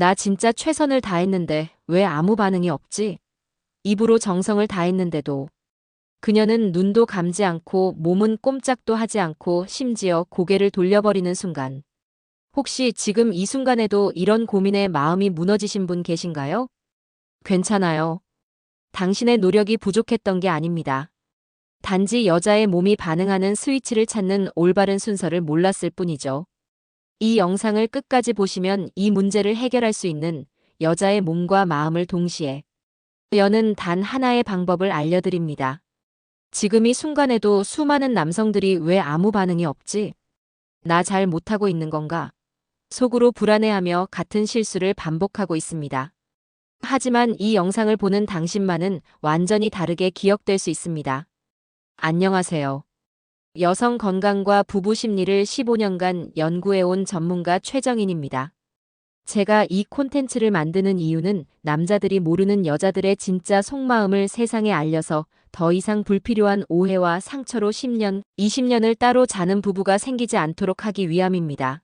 나 진짜 최선을 다했는데 왜 아무 반응이 없지? 입으로 정성을 다했는데도. 그녀는 눈도 감지 않고 몸은 꼼짝도 하지 않고 심지어 고개를 돌려버리는 순간. 혹시 지금 이 순간에도 이런 고민에 마음이 무너지신 분 계신가요? 괜찮아요. 당신의 노력이 부족했던 게 아닙니다. 단지 여자의 몸이 반응하는 스위치를 찾는 올바른 순서를 몰랐을 뿐이죠. 이 영상을 끝까지 보시면 이 문제를 해결할 수 있는 여자의 몸과 마음을 동시에 여는 단 하나의 방법을 알려드립니다. 지금 이 순간에도 수많은 남성들이 왜 아무 반응이 없지? 나 잘 못하고 있는 건가? 속으로 불안해하며 같은 실수를 반복하고 있습니다. 하지만 이 영상을 보는 당신만은 완전히 다르게 기억될 수 있습니다. 안녕하세요. 여성 건강과 부부 심리를 15년간 연구해온 전문가 최정인입니다. 제가 이 콘텐츠를 만드는 이유는 남자들이 모르는 여자들의 진짜 속마음을 세상에 알려서 더 이상 불필요한 오해와 상처로 10년, 20년을 따로 자는 부부가 생기지 않도록 하기 위함입니다.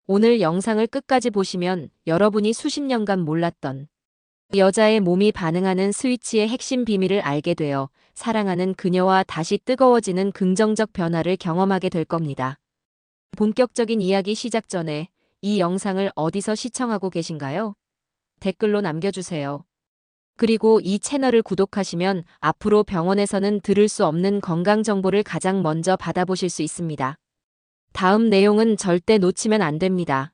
오늘 영상을 끝까지 보시면 여러분이 수십 년간 몰랐던 여자의 몸이 반응하는 스위치의 핵심 비밀을 알게 되어 사랑하는 그녀와 다시 뜨거워지는 긍정적 변화를 경험하게 될 겁니다. 본격적인 이야기 시작 전에 이 영상을 어디서 시청하고 계신가요? 댓글로 남겨주세요. 그리고 이 채널을 구독하시면 앞으로 병원에서는 들을 수 없는 건강 정보를 가장 먼저 받아보실 수 있습니다. 다음 내용은 절대 놓치면 안 됩니다.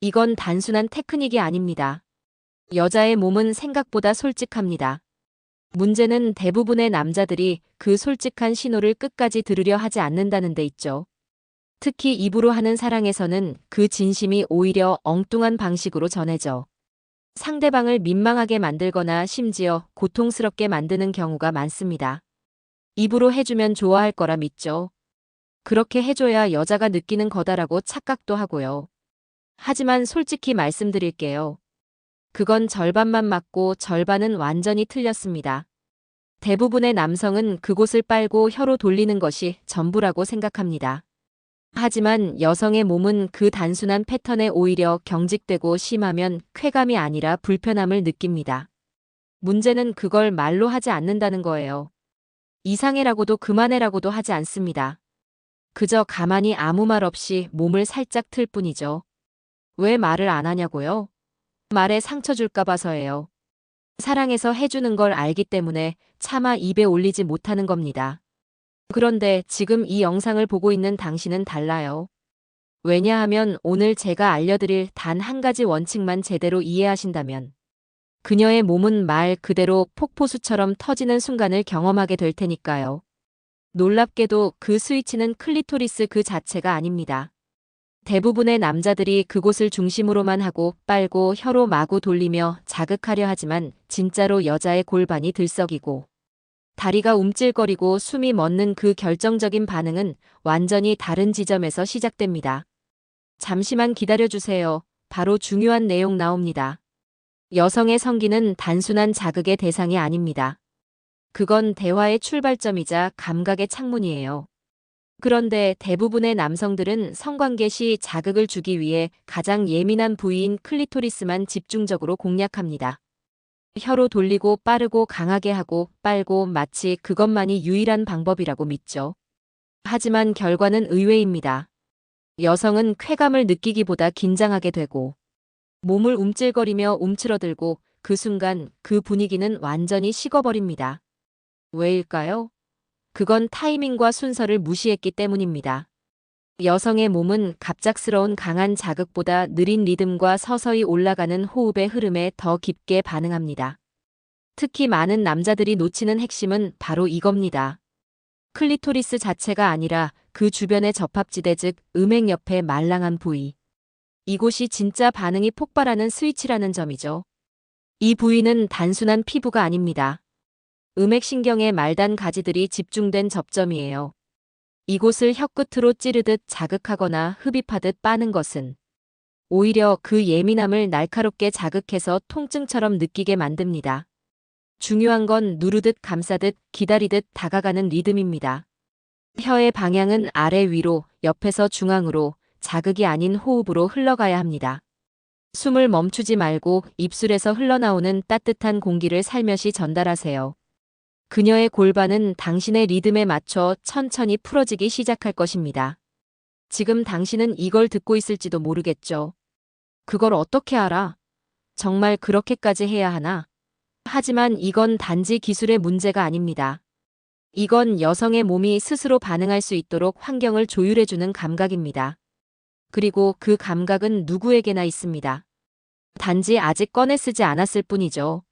이건 단순한 테크닉이 아닙니다. 여자의 몸은 생각보다 솔직합니다. 문제는 대부분의 남자들이 그 솔직한 신호를 끝까지 들으려 하지 않는다는 데 있죠. 특히 입으로 하는 사랑에서는 그 진심이 오히려 엉뚱한 방식으로 전해져 상대방을 민망하게 만들거나 심지어 고통스럽게 만드는 경우가 많습니다. 입으로 해주면 좋아할 거라 믿죠. 그렇게 해줘야 여자가 느끼는 거다라고 착각도 하고요. 하지만 솔직히 말씀드릴게요. 그건 절반만 맞고 절반은 완전히 틀렸습니다. 대부분의 남성은 그곳을 빨고 혀로 돌리는 것이 전부라고 생각합니다. 하지만 여성의 몸은 그 단순한 패턴에 오히려 경직되고 심하면 쾌감이 아니라 불편함을 느낍니다. 문제는 그걸 말로 하지 않는다는 거예요. 이상해라고도 그만해라고도 하지 않습니다. 그저 가만히 아무 말 없이 몸을 살짝 틀 뿐이죠. 왜 말을 안 하냐고요? 말에 상처 줄까 봐서예요. 사랑해서 해주는 걸 알기 때문에 차마 입에 올리지 못하는 겁니다. 그런데 지금 이 영상을 보고 있는 당신은 달라요. 왜냐하면 오늘 제가 알려드릴 단 한 가지 원칙만 제대로 이해하신다면 그녀의 몸은 말 그대로 폭포수처럼 터지는 순간을 경험하게 될 테니까요. 놀랍게도 그 스위치는 클리토리스 그 자체가 아닙니다. 대부분의 남자들이 그곳을 중심으로만 하고 빨고 혀로 마구 돌리며 자극하려 하지만 진짜로 여자의 골반이 들썩이고 다리가 움찔거리고 숨이 멎는 그 결정적인 반응은 완전히 다른 지점에서 시작됩니다. 잠시만 기다려주세요. 바로 중요한 내용 나옵니다. 여성의 성기는 단순한 자극의 대상이 아닙니다. 그건 대화의 출발점이자 감각의 창문이에요. 그런데 대부분의 남성들은 성관계 시 자극을 주기 위해 가장 예민한 부위인 클리토리스만 집중적으로 공략합니다. 혀로 돌리고 빠르고 강하게 하고 빨고 마치 그것만이 유일한 방법이라고 믿죠. 하지만 결과는 의외입니다. 여성은 쾌감을 느끼기보다 긴장하게 되고 몸을 움찔거리며 움츠러들고 그 순간 그 분위기는 완전히 식어버립니다. 왜일까요? 그건 타이밍과 순서를 무시했기 때문입니다. 여성의 몸은 갑작스러운 강한 자극보다 느린 리듬과 서서히 올라가는 호흡의 흐름에 더 깊게 반응합니다. 특히 많은 남자들이 놓치는 핵심은 바로 이겁니다. 클리토리스 자체가 아니라 그 주변의 접합지대 즉 음액 옆의 말랑한 부위. 이곳이 진짜 반응이 폭발하는 스위치라는 점이죠. 이 부위는 단순한 피부가 아닙니다. 음액신경의 말단 가지들이 집중된 접점이에요. 이곳을 혀끝으로 찌르듯 자극하거나 흡입하듯 빠는 것은 오히려 그 예민함을 날카롭게 자극해서 통증처럼 느끼게 만듭니다. 중요한 건 누르듯 감싸듯 기다리듯 다가가는 리듬입니다. 혀의 방향은 아래 위로, 옆에서 중앙으로, 자극이 아닌 호흡으로 흘러가야 합니다. 숨을 멈추지 말고 입술에서 흘러나오는 따뜻한 공기를 살며시 전달하세요. 그녀의 골반은 당신의 리듬에 맞춰 천천히 풀어지기 시작할 것입니다. 지금 당신은 이걸 듣고 있을지도 모르겠죠. 그걸 어떻게 알아? 정말 그렇게까지 해야 하나? 하지만 이건 단지 기술의 문제가 아닙니다. 이건 여성의 몸이 스스로 반응할 수 있도록 환경을 조율해주는 감각입니다. 그리고 그 감각은 누구에게나 있습니다. 단지 아직 꺼내 쓰지 않았을 뿐이죠.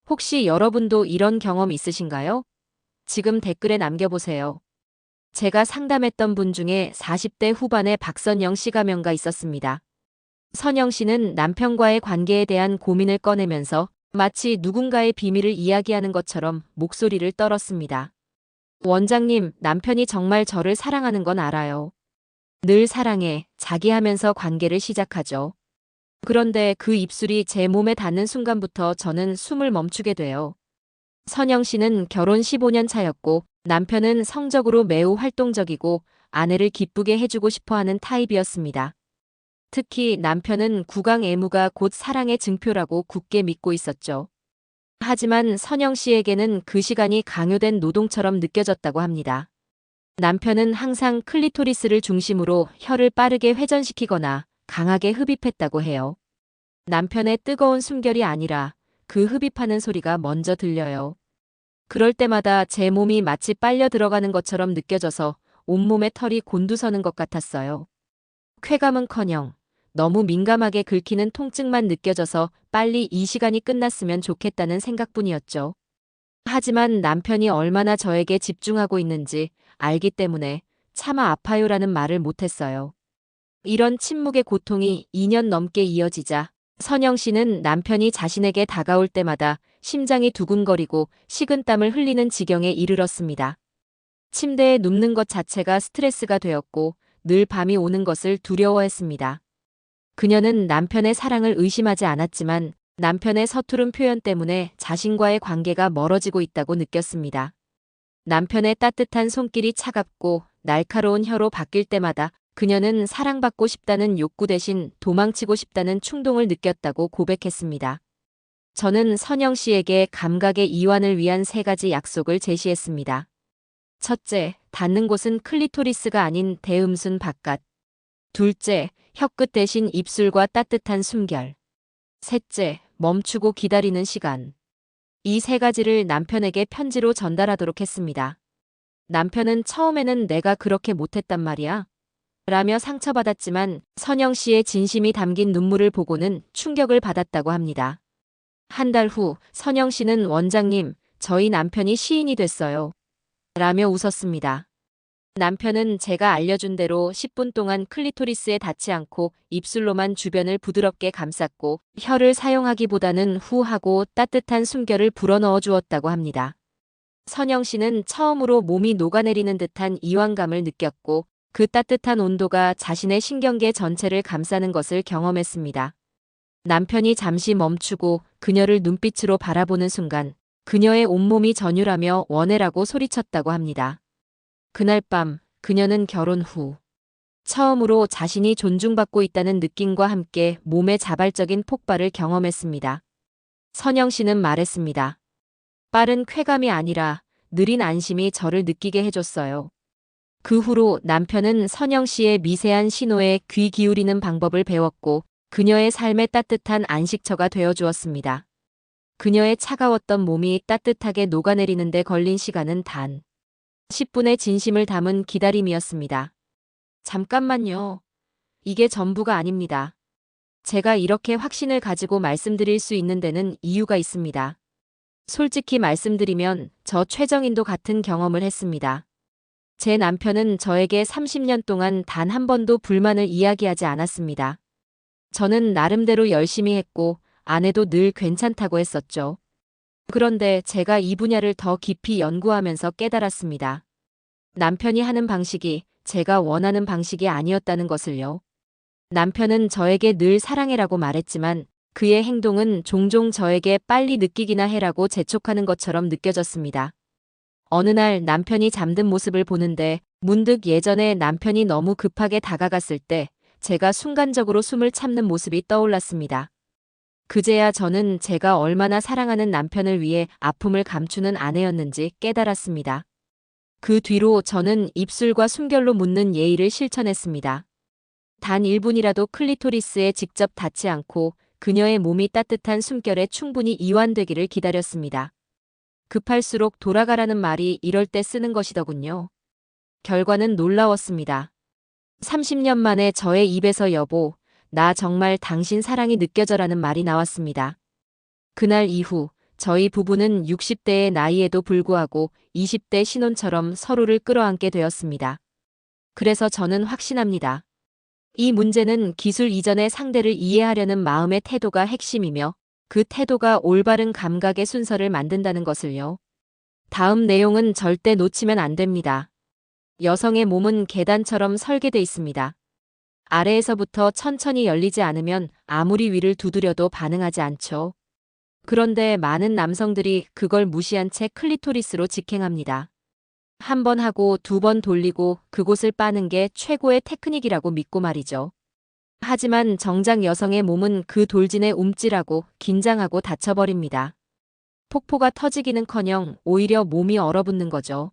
혹시 여러분도 이런 경험 있으신가요? 지금 댓글에 남겨보세요. 제가 상담했던 분 중에 40대 후반의 박선영 씨가 명가 있었습니다. 선영 씨는 남편과의 관계에 대한 고민을 꺼내면서 마치 누군가의 비밀을 이야기하는 것처럼 목소리를 떨었습니다. 원장님, 남편이 정말 저를 사랑하는 건 알아요. 늘 사랑해, 자기 하면서 관계를 시작하죠. 그런데 그 입술이 제 몸에 닿는 순간부터 저는 숨을 멈추게 돼요. 선영 씨는 결혼 15년 차였고 남편은 성적으로 매우 활동적이고 아내를 기쁘게 해주고 싶어 하는 타입이었습니다. 특히 남편은 구강애무가 곧 사랑의 증표라고 굳게 믿고 있었죠. 하지만 선영 씨에게는 그 시간이 강요된 노동처럼 느껴졌다고 합니다. 남편은 항상 클리토리스를 중심으로 혀를 빠르게 회전시키거나 강하게 흡입했다고 해요. 남편의 뜨거운 숨결이 아니라 그 흡입하는 소리가 먼저 들려요. 그럴 때마다 제 몸이 마치 빨려 들어가는 것처럼 느껴져서 온몸에 털이 곤두서는 것 같았어요. 쾌감은커녕 너무 민감하게 긁히는 통증만 느껴져서 빨리 이 시간이 끝났으면 좋겠다는 생각뿐이었죠. 하지만 남편이 얼마나 저에게 집중하고 있는지 알기 때문에 차마 아파요라는 말을 못했어요. 이런 침묵의 고통이 2년 넘게 이어지자 선영 씨는 남편이 자신에게 다가올 때마다 심장이 두근거리고 식은땀을 흘리는 지경에 이르렀습니다. 침대에 눕는 것 자체가 스트레스가 되었고 늘 밤이 오는 것을 두려워했습니다. 그녀는 남편의 사랑을 의심하지 않았지만 남편의 서투른 표현 때문에 자신과의 관계가 멀어지고 있다고 느꼈습니다. 남편의 따뜻한 손길이 차갑고 날카로운 혀로 바뀔 때마다 그녀는 사랑받고 싶다는 욕구 대신 도망치고 싶다는 충동을 느꼈다고 고백했습니다. 저는 선영 씨에게 감각의 이완을 위한 3가지 약속을 제시했습니다. 첫째, 닿는 곳은 클리토리스가 아닌 대음순 바깥. 둘째, 혀끝 대신 입술과 따뜻한 숨결. 셋째, 멈추고 기다리는 시간. 이 3가지를 남편에게 편지로 전달하도록 했습니다. 남편은 처음에는 내가 그렇게 못했단 말이야? 라며 상처받았지만 선영 씨의 진심이 담긴 눈물을 보고는 충격을 받았다고 합니다. 한 달 후 선영 씨는 원장님, 저희 남편이 시인이 됐어요. 라며 웃었습니다. 남편은 제가 알려준 대로 10분 동안 클리토리스에 닿지 않고 입술로만 주변을 부드럽게 감쌌고 혀를 사용하기보다는 후하고 따뜻한 숨결을 불어넣어 주었다고 합니다. 선영 씨는 처음으로 몸이 녹아내리는 듯한 이완감을 느꼈고 그 따뜻한 온도가 자신의 신경계 전체를 감싸는 것을 경험했습니다. 남편이 잠시 멈추고 그녀를 눈빛으로 바라보는 순간 그녀의 온몸이 전율하며 원해라고 소리쳤다고 합니다. 그날 밤 그녀는 결혼 후 처음으로 자신이 존중받고 있다는 느낌과 함께 몸의 자발적인 폭발을 경험했습니다. 선영 씨는 말했습니다. 빠른 쾌감이 아니라 느린 안심이 저를 느끼게 해줬어요. 그 후로 남편은 선영 씨의 미세한 신호에 귀 기울이는 방법을 배웠고 그녀의 삶의 따뜻한 안식처가 되어주었습니다. 그녀의 차가웠던 몸이 따뜻하게 녹아내리는 데 걸린 시간은 단 10분의 진심을 담은 기다림이었습니다. 잠깐만요. 이게 전부가 아닙니다. 제가 이렇게 확신을 가지고 말씀드릴 수 있는 데는 이유가 있습니다. 솔직히 말씀드리면 저 최정인도 같은 경험을 했습니다. 제 남편은 저에게 30년 동안 단 한 번도 불만을 이야기하지 않았습니다. 저는 나름대로 열심히 했고 아내도 늘 괜찮다고 했었죠. 그런데 제가 이 분야를 더 깊이 연구하면서 깨달았습니다. 남편이 하는 방식이 제가 원하는 방식이 아니었다는 것을요. 남편은 저에게 늘 사랑해라고 말했지만 그의 행동은 종종 저에게 빨리 느끼기나 해라고 재촉하는 것처럼 느껴졌습니다. 어느 날 남편이 잠든 모습을 보는데 문득 예전에 남편이 너무 급하게 다가갔을 때 제가 순간적으로 숨을 참는 모습이 떠올랐습니다. 그제야 저는 제가 얼마나 사랑하는 남편을 위해 아픔을 감추는 아내였는지 깨달았습니다. 그 뒤로 저는 입술과 숨결로 묻는 예의를 실천했습니다. 단 1분이라도 클리토리스에 직접 닿지 않고 그녀의 몸이 따뜻한 숨결에 충분히 이완되기를 기다렸습니다. 급할수록 돌아가라는 말이 이럴 때 쓰는 것이더군요. 결과는 놀라웠습니다. 30년 만에 저의 입에서 여보, 나 정말 당신 사랑이 느껴져라는 말이 나왔습니다. 그날 이후 저희 부부는 60대의 나이에도 불구하고 20대 신혼처럼 서로를 끌어안게 되었습니다. 그래서 저는 확신합니다. 이 문제는 기술 이전의 상대를 이해하려는 마음의 태도가 핵심이며 그 태도가 올바른 감각의 순서를 만든다는 것을요. 다음 내용은 절대 놓치면 안 됩니다. 여성의 몸은 계단처럼 설계돼 있습니다. 아래에서부터 천천히 열리지 않으면 아무리 위를 두드려도 반응하지 않죠. 그런데 많은 남성들이 그걸 무시한 채 클리토리스로 직행합니다. 한 번 하고 2번 돌리고 그곳을 빠는 게 최고의 테크닉이라고 믿고 말이죠. 하지만 정작 여성의 몸은 그 돌진에 움찔하고 긴장하고 다쳐버립니다. 폭포가 터지기는커녕 오히려 몸이 얼어붙는 거죠.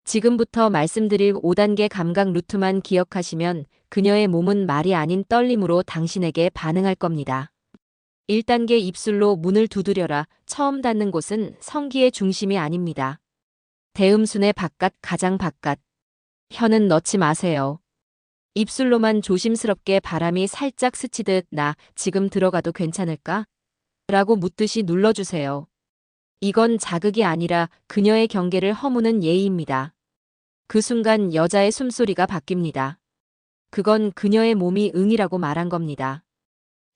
지금부터 말씀드릴 5단계 감각 루트만 기억하시면 그녀의 몸은 말이 아닌 떨림으로 당신에게 반응할 겁니다. 1단계 입술로 문을 두드려라. 처음 닿는 곳은 성기의 중심이 아닙니다. 대음순의 바깥, 가장 바깥. 혀는 넣지 마세요. 입술로만 조심스럽게 바람이 살짝 스치듯 나 지금 들어가도 괜찮을까? 라고 묻듯이 눌러주세요. 이건 자극이 아니라 그녀의 경계를 허무는 예의입니다. 그 순간 여자의 숨소리가 바뀝니다. 그건 그녀의 몸이 응이라고 말한 겁니다.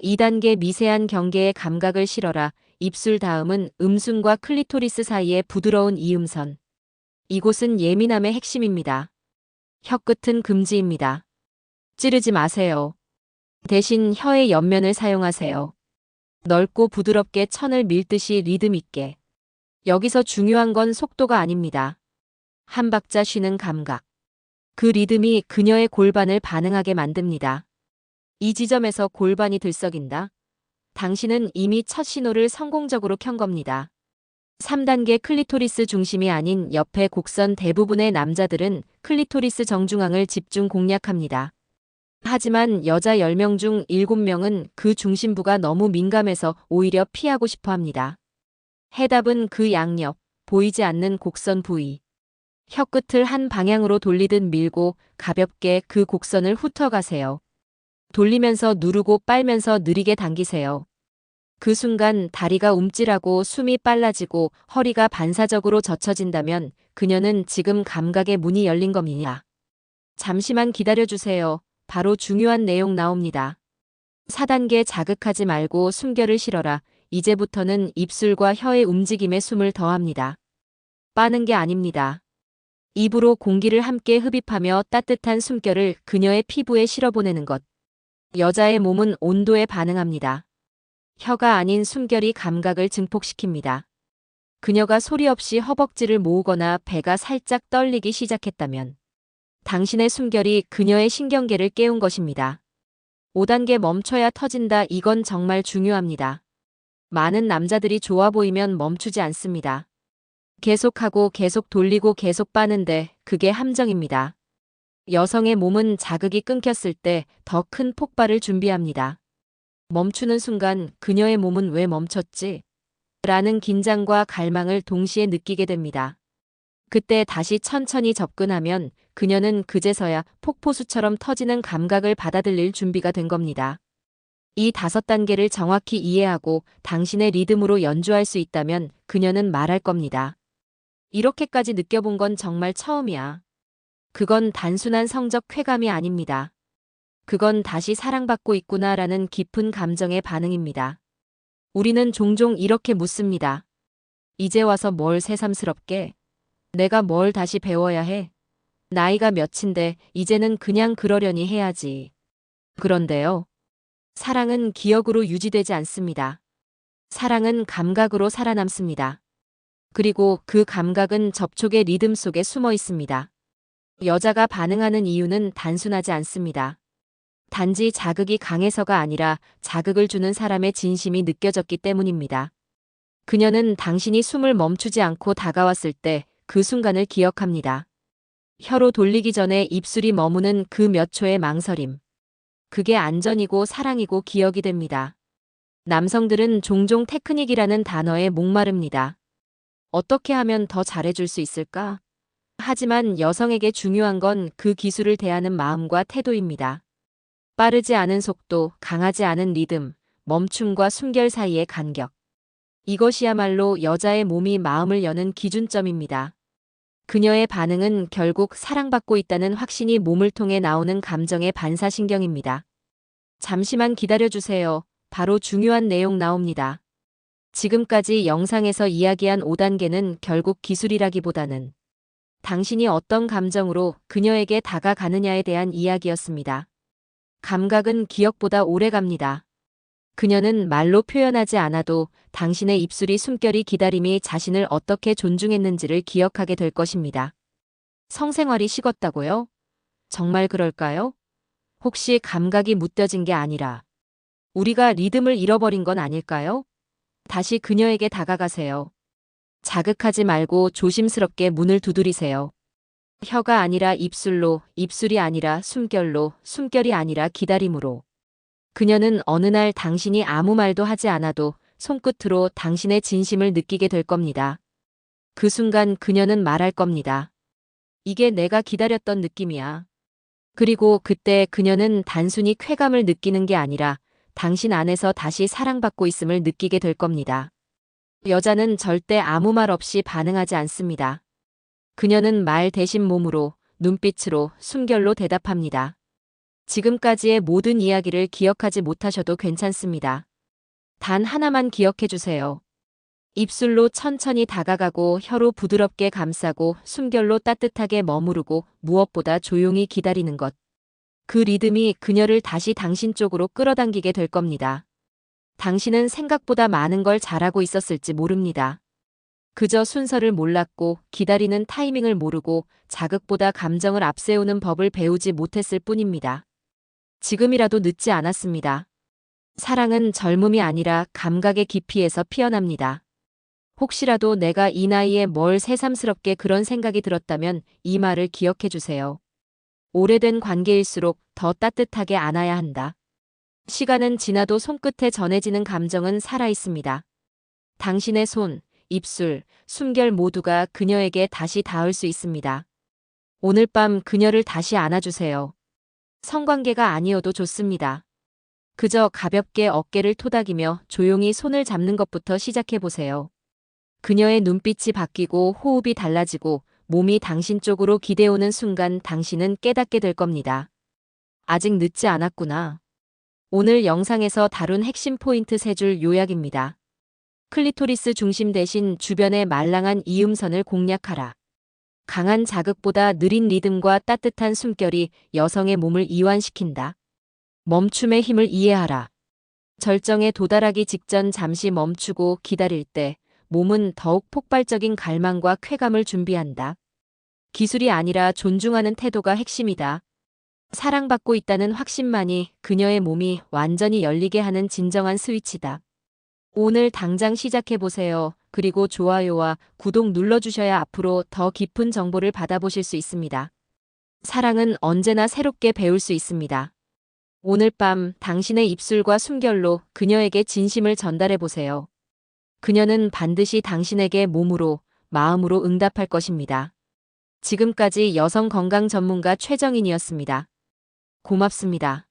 2단계 미세한 경계의 감각을 실어라. 입술 다음은 음순과 클리토리스 사이의 부드러운 이음선. 이곳은 예민함의 핵심입니다. 혀끝은 금지입니다. 찌르지 마세요. 대신 혀의 옆면을 사용하세요. 넓고 부드럽게 천을 밀듯이 리듬 있게. 여기서 중요한 건 속도가 아닙니다. 한 박자 쉬는 감각. 그 리듬이 그녀의 골반을 반응하게 만듭니다. 이 지점에서 골반이 들썩인다. 당신은 이미 첫 신호를 성공적으로 켠 겁니다. 3단계 클리토리스 중심이 아닌 옆의 곡선. 대부분의 남자들은 클리토리스 정중앙을 집중 공략합니다. 하지만 여자 10명 중 7명은 그 중심부가 너무 민감해서 오히려 피하고 싶어 합니다. 해답은 그 양옆, 보이지 않는 곡선 부위. 혀끝을 한 방향으로 돌리듯 밀고 가볍게 그 곡선을 훑어가세요. 돌리면서 누르고 빨면서 느리게 당기세요. 그 순간 다리가 움찔하고 숨이 빨라지고 허리가 반사적으로 젖혀진다면 그녀는 지금 감각의 문이 열린 겁니다. 잠시만 기다려주세요. 바로 중요한 내용 나옵니다. 4단계 자극하지 말고 숨결을 실어라. 이제부터는 입술과 혀의 움직임에 숨을 더합니다. 빠는 게 아닙니다. 입으로 공기를 함께 흡입하며 따뜻한 숨결을 그녀의 피부에 실어보내는 것. 여자의 몸은 온도에 반응합니다. 혀가 아닌 숨결이 감각을 증폭시킵니다. 그녀가 소리 없이 허벅지를 모으거나 배가 살짝 떨리기 시작했다면 당신의 숨결이 그녀의 신경계를 깨운 것입니다. 5단계 멈춰야 터진다. 이건 정말 중요합니다. 많은 남자들이 좋아 보이면 멈추지 않습니다. 계속하고 계속 돌리고 계속 빠는데 그게 함정입니다. 여성의 몸은 자극이 끊겼을 때 더 큰 폭발을 준비합니다. 멈추는 순간 그녀의 몸은 왜 멈췄지? 라는 긴장과 갈망을 동시에 느끼게 됩니다. 그때 다시 천천히 접근하면 그녀는 그제서야 폭포수처럼 터지는 감각을 받아들일 준비가 된 겁니다. 이 5단계를 정확히 이해하고 당신의 리듬으로 연주할 수 있다면 그녀는 말할 겁니다. 이렇게까지 느껴본 건 정말 처음이야. 그건 단순한 성적 쾌감이 아닙니다. 그건 다시 사랑받고 있구나라는 깊은 감정의 반응입니다. 우리는 종종 이렇게 묻습니다. 이제 와서 뭘 새삼스럽게? 내가 뭘 다시 배워야 해? 나이가 몇인데 이제는 그냥 그러려니 해야지. 그런데요. 사랑은 기억으로 유지되지 않습니다. 사랑은 감각으로 살아남습니다. 그리고 그 감각은 접촉의 리듬 속에 숨어 있습니다. 여자가 반응하는 이유는 단순하지 않습니다. 단지 자극이 강해서가 아니라 자극을 주는 사람의 진심이 느껴졌기 때문입니다. 그녀는 당신이 숨을 멈추지 않고 다가왔을 때 그 순간을 기억합니다. 혀로 돌리기 전에 입술이 머무는 그 몇 초의 망설임. 그게 안전이고 사랑이고 기억이 됩니다. 남성들은 종종 테크닉이라는 단어에 목마릅니다. 어떻게 하면 더 잘해줄 수 있을까? 하지만 여성에게 중요한 건 그 기술을 대하는 마음과 태도입니다. 빠르지 않은 속도, 강하지 않은 리듬, 멈춤과 숨결 사이의 간격. 이것이야말로 여자의 몸이 마음을 여는 기준점입니다. 그녀의 반응은 결국 사랑받고 있다는 확신이 몸을 통해 나오는 감정의 반사신경입니다. 잠시만 기다려주세요. 바로 중요한 내용 나옵니다. 지금까지 영상에서 이야기한 5단계는 결국 기술이라기보다는 당신이 어떤 감정으로 그녀에게 다가가느냐에 대한 이야기였습니다. 감각은 기억보다 오래 갑니다. 그녀는 말로 표현하지 않아도 당신의 입술이, 숨결이, 기다림이 자신을 어떻게 존중했는지를 기억하게 될 것입니다. 성생활이 식었다고요? 정말 그럴까요? 혹시 감각이 무뎌진 게 아니라 우리가 리듬을 잃어버린 건 아닐까요? 다시 그녀에게 다가가세요. 자극하지 말고 조심스럽게 문을 두드리세요. 혀가 아니라 입술로, 입술이 아니라 숨결로, 숨결이 아니라 기다림으로. 그녀는 어느 날 당신이 아무 말도 하지 않아도 손끝으로 당신의 진심을 느끼게 될 겁니다. 그 순간 그녀는 말할 겁니다. 이게 내가 기다렸던 느낌이야. 그리고 그때 그녀는 단순히 쾌감을 느끼는 게 아니라 당신 안에서 다시 사랑받고 있음을 느끼게 될 겁니다. 여자는 절대 아무 말 없이 반응하지 않습니다. 그녀는 말 대신 몸으로, 눈빛으로, 숨결로 대답합니다. 지금까지의 모든 이야기를 기억하지 못하셔도 괜찮습니다. 단 하나만 기억해 주세요. 입술로 천천히 다가가고 혀로 부드럽게 감싸고 숨결로 따뜻하게 머무르고 무엇보다 조용히 기다리는 것. 그 리듬이 그녀를 다시 당신 쪽으로 끌어당기게 될 겁니다. 당신은 생각보다 많은 걸 잘하고 있었을지 모릅니다. 그저 순서를 몰랐고 기다리는 타이밍을 모르고 자극보다 감정을 앞세우는 법을 배우지 못했을 뿐입니다. 지금이라도 늦지 않았습니다. 사랑은 젊음이 아니라 감각의 깊이에서 피어납니다. 혹시라도 내가 이 나이에 뭘 새삼스럽게 그런 생각이 들었다면 이 말을 기억해 주세요. 오래된 관계일수록 더 따뜻하게 안아야 한다. 시간은 지나도 손끝에 전해지는 감정은 살아있습니다. 당신의 손, 입술, 숨결 모두가 그녀에게 다시 닿을 수 있습니다. 오늘 밤 그녀를 다시 안아주세요. 성관계가 아니어도 좋습니다. 그저 가볍게 어깨를 토닥이며 조용히 손을 잡는 것부터 시작해보세요. 그녀의 눈빛이 바뀌고 호흡이 달라지고 몸이 당신 쪽으로 기대오는 순간 당신은 깨닫게 될 겁니다. 아직 늦지 않았구나. 오늘 영상에서 다룬 핵심 포인트 3줄 요약입니다. 클리토리스 중심 대신 주변의 말랑한 이음선을 공략하라. 강한 자극보다 느린 리듬과 따뜻한 숨결이 여성의 몸을 이완시킨다. 멈춤의 힘을 이해하라. 절정에 도달하기 직전 잠시 멈추고 기다릴 때 몸은 더욱 폭발적인 갈망과 쾌감을 준비한다. 기술이 아니라 존중하는 태도가 핵심이다. 사랑받고 있다는 확신만이 그녀의 몸이 완전히 열리게 하는 진정한 스위치다. 오늘 당장 시작해보세요. 그리고 좋아요와 구독 눌러주셔야 앞으로 더 깊은 정보를 받아보실 수 있습니다. 사랑은 언제나 새롭게 배울 수 있습니다. 오늘 밤 당신의 입술과 숨결로 그녀에게 진심을 전달해보세요. 그녀는 반드시 당신에게 몸으로, 마음으로 응답할 것입니다. 지금까지 여성 건강 전문가 최정인이었습니다. 고맙습니다.